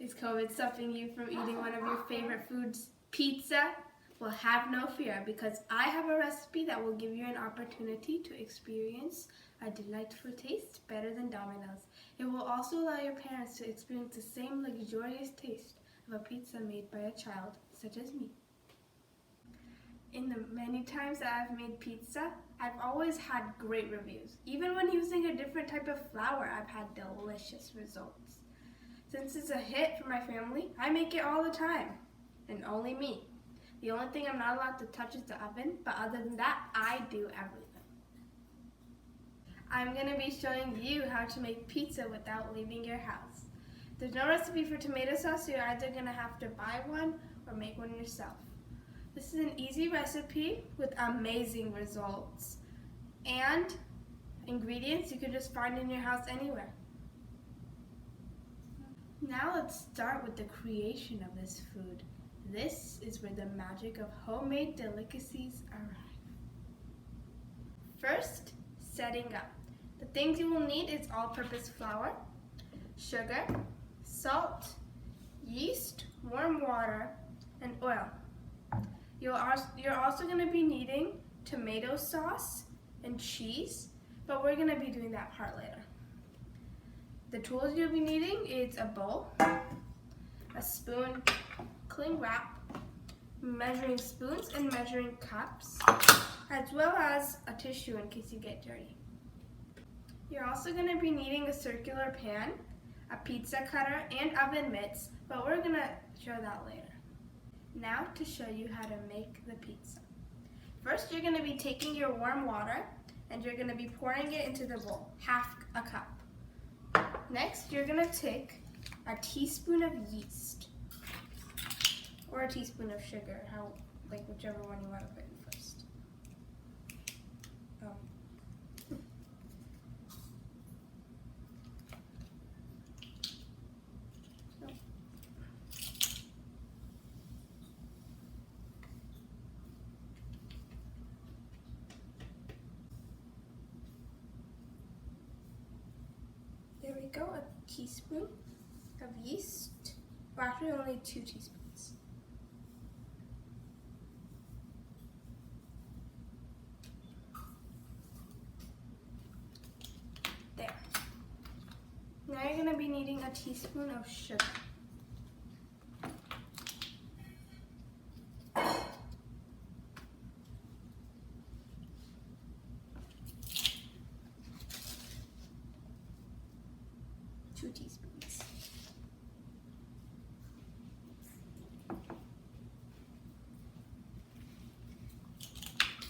Is COVID stopping you from eating one of your favorite foods, pizza? Well, have no fear, because I have a recipe that will give you an opportunity to experience a delightful taste better than Domino's. It will also allow your parents to experience the same luxurious taste of a pizza made by a child, such as me. In the many times that I've made pizza, I've always had great reviews. Even when using a different type of flour, I've had delicious results. Since it's a hit for my family, I make it all the time, and only me. The only thing I'm not allowed to touch is the oven, but other than that, I do everything. I'm going to be showing you how to make pizza without leaving your house. There's no recipe for tomato sauce, so you're either going to have to buy one or make one yourself. This is an easy recipe with amazing results and ingredients you can just find in your house anywhere. Now let's start with the creation of this food. This is where the magic of homemade delicacies arrive. First, setting up. The things you will need is all-purpose flour, sugar, salt, yeast, warm water, and oil. You're also going to be needing tomato sauce and cheese, but we're going to be doing that part later. The tools you'll be needing is a bowl, a spoon, cling wrap, measuring spoons and measuring cups, as well as a tissue in case you get dirty. You're also going to be needing a circular pan, a pizza cutter, and oven mitts, but we're going to show that later. Now to show you how to make the pizza. First, you're going to be taking your warm water and you're going to be pouring it into the bowl, half a cup. Next, you're going to take a teaspoon of yeast or a teaspoon of sugar, whichever one you want to put in first. There we go, a teaspoon of yeast, or actually only 2 teaspoons. There. Now you're going to be needing a teaspoon of sugar. Two teaspoons.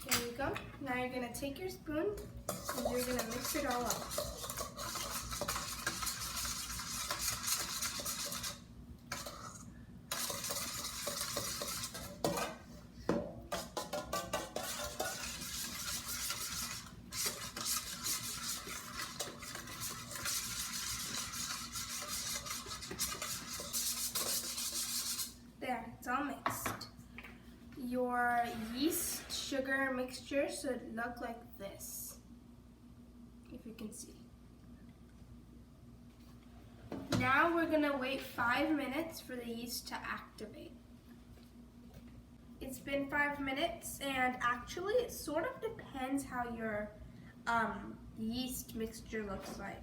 There you go. Now you're going to take your spoon and you're going to mix it all up. There, it's all mixed. Your yeast sugar mixture should look like this, if you can see. Now we're gonna wait 5 minutes for the yeast to activate. It's been 5 minutes, and actually it sort of depends how your yeast mixture looks like.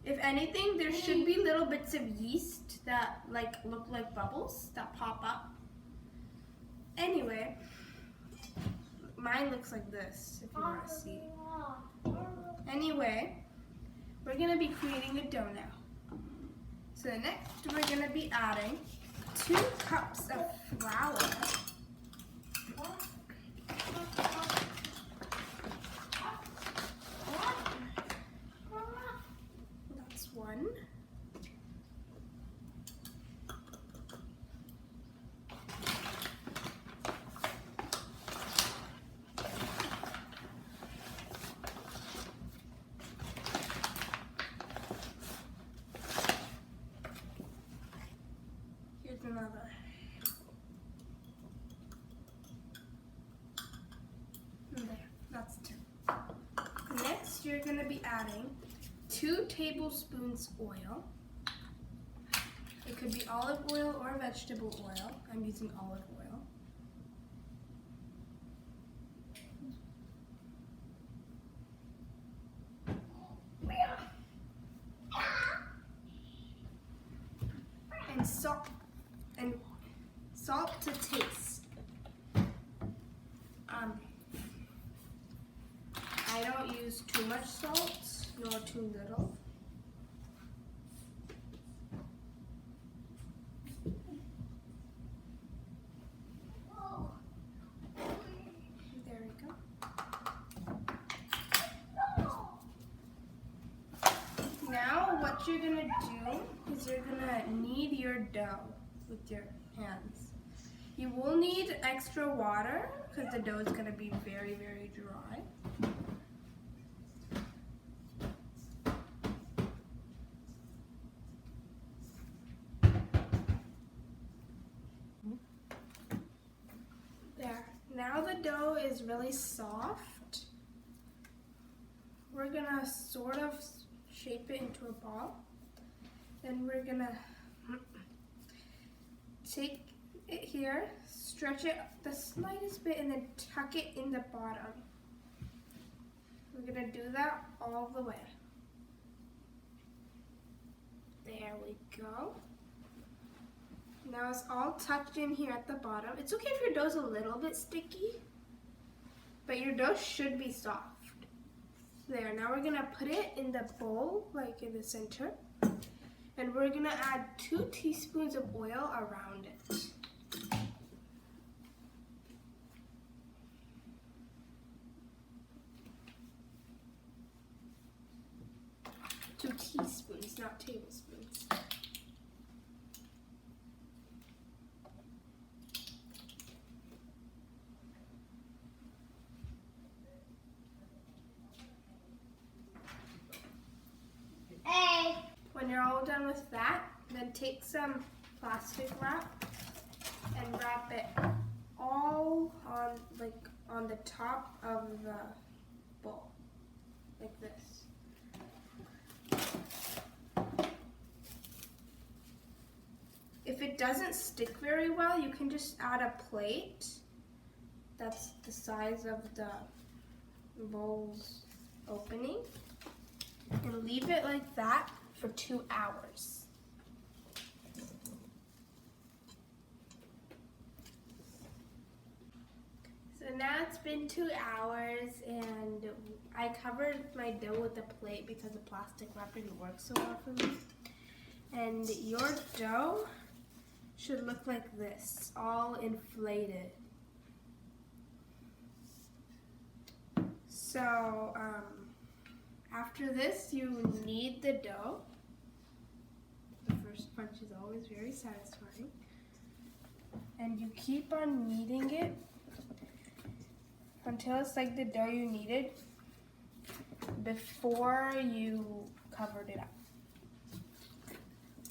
If anything, there should be little bits of yeast that look like bubbles that pop up. Anyway, mine looks like this, if you want to see. Anyway, we're going to be creating a dough now. So next, we're going to be adding 2 cups of flour. That's 1. Here's another. There, that's 2. Next, you're going to be adding 2 tablespoons oil. It could could be olive oil or vegetable oil. I'm using olive oil. And salt to taste. I don't use too much salt nor too little. There we go. Now what you're gonna do is you're gonna knead your dough with your hands. You will need extra water because the dough is gonna be very, very dry. There. Now the dough is really soft. We're gonna sort of shape it into a ball. Then we're gonna take it here, stretch it the slightest bit, and then tuck it in the bottom. We're gonna do that all the way. There we go. Now it's all tucked in here at the bottom. It's okay if your dough's a little bit sticky, but your dough should be soft. There, now we're gonna put it in the bowl, like in the center, and we're gonna add 2 teaspoons of oil around it. 2 teaspoons, not tablespoons. When you're all done with that, then take some plastic wrap and wrap it all on the top of the bowl, like this. If it doesn't stick very well, you can just add a plate that's the size of the bowl's opening and leave it like that for 2 hours. So now it's been 2 hours and I covered my dough with a plate because the plastic wrap didn't work so well for me. And your dough should look like this, all inflated. So after this, you knead the dough. The first punch is always very satisfying. And you keep on kneading it until it's like the dough you kneaded before you covered it up.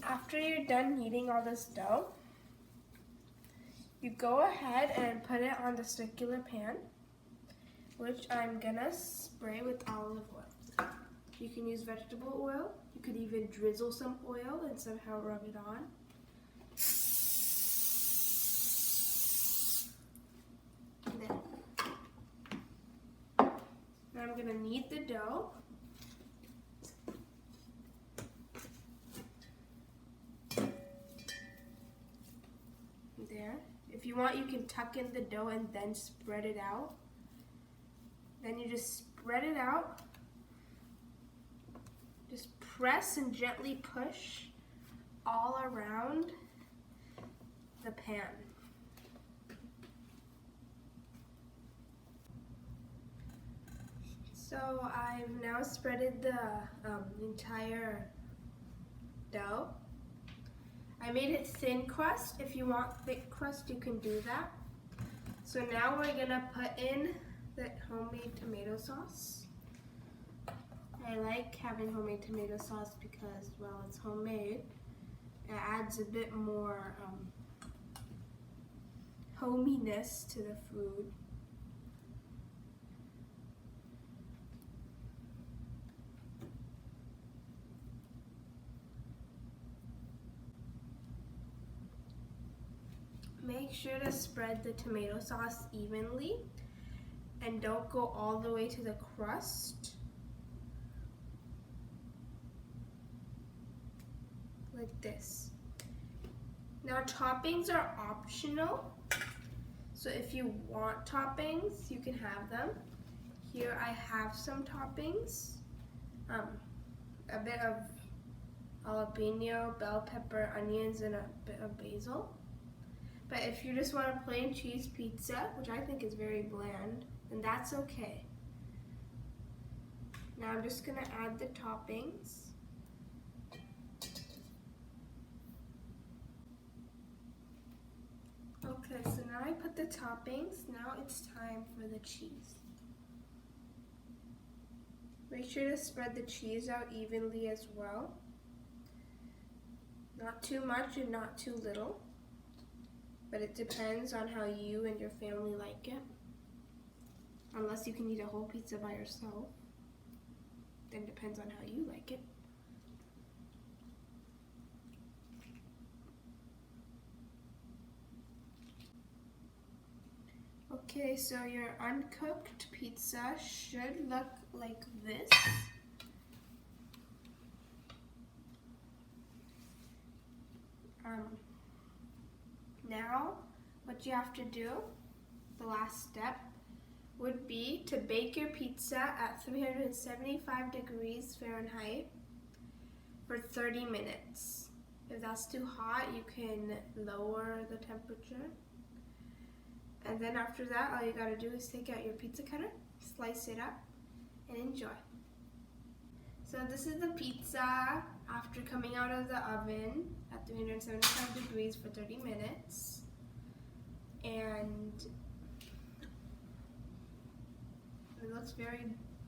After you're done kneading all this dough, you go ahead and put it on the circular pan, which I'm gonna spray with olive oil. You can use vegetable oil. You could even drizzle some oil and somehow rub it on. Now I'm gonna knead the dough. There. If you want, you can tuck in the dough and then spread it out. Then you just spread it out. Just press and gently push all around the pan. So I've now spreaded the entire dough. I made it thin crust. If you want thick crust, you can do that. So now we're gonna put in the homemade tomato sauce. I like having homemade tomato sauce because, well, it's homemade. It adds a bit more hominess to the food. Make sure to spread the tomato sauce evenly and don't go all the way to the crust. Like this. Now toppings are optional, so if you want toppings, you can have them. Here I have some toppings, a bit of jalapeno, bell pepper, onions, and a bit of basil. But if you just want a plain cheese pizza, which I think is very bland, then that's okay. Now I'm just gonna add the toppings. Okay, so now I put the toppings. Now it's time for the cheese. Make sure to spread the cheese out evenly as well. Not too much and not too little, but it depends on how you and your family like it. Unless you can eat a whole pizza by yourself, then it depends on how you like it. Okay, so your uncooked pizza should look like this. Now, what you have to do, the last step, would be to bake your pizza at 375 degrees Fahrenheit for 30 minutes. If that's too hot, you can lower the temperature. And then after that, all you gotta do is take out your pizza cutter, slice it up, and enjoy. So this is the pizza after coming out of the oven at 375 degrees for 30 minutes. And it looks very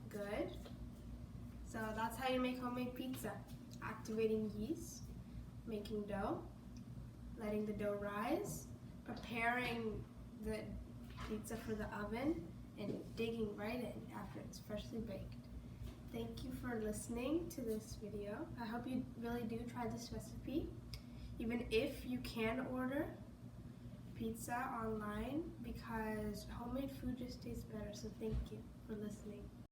good. So that's how you make homemade pizza. Activating yeast, making dough, letting the dough rise, preparing the pizza for the oven, and digging right in after it's freshly baked. Thank you for listening to this video. I hope you really do try this recipe, even if you can order pizza online, because homemade food just tastes better. So thank you for listening.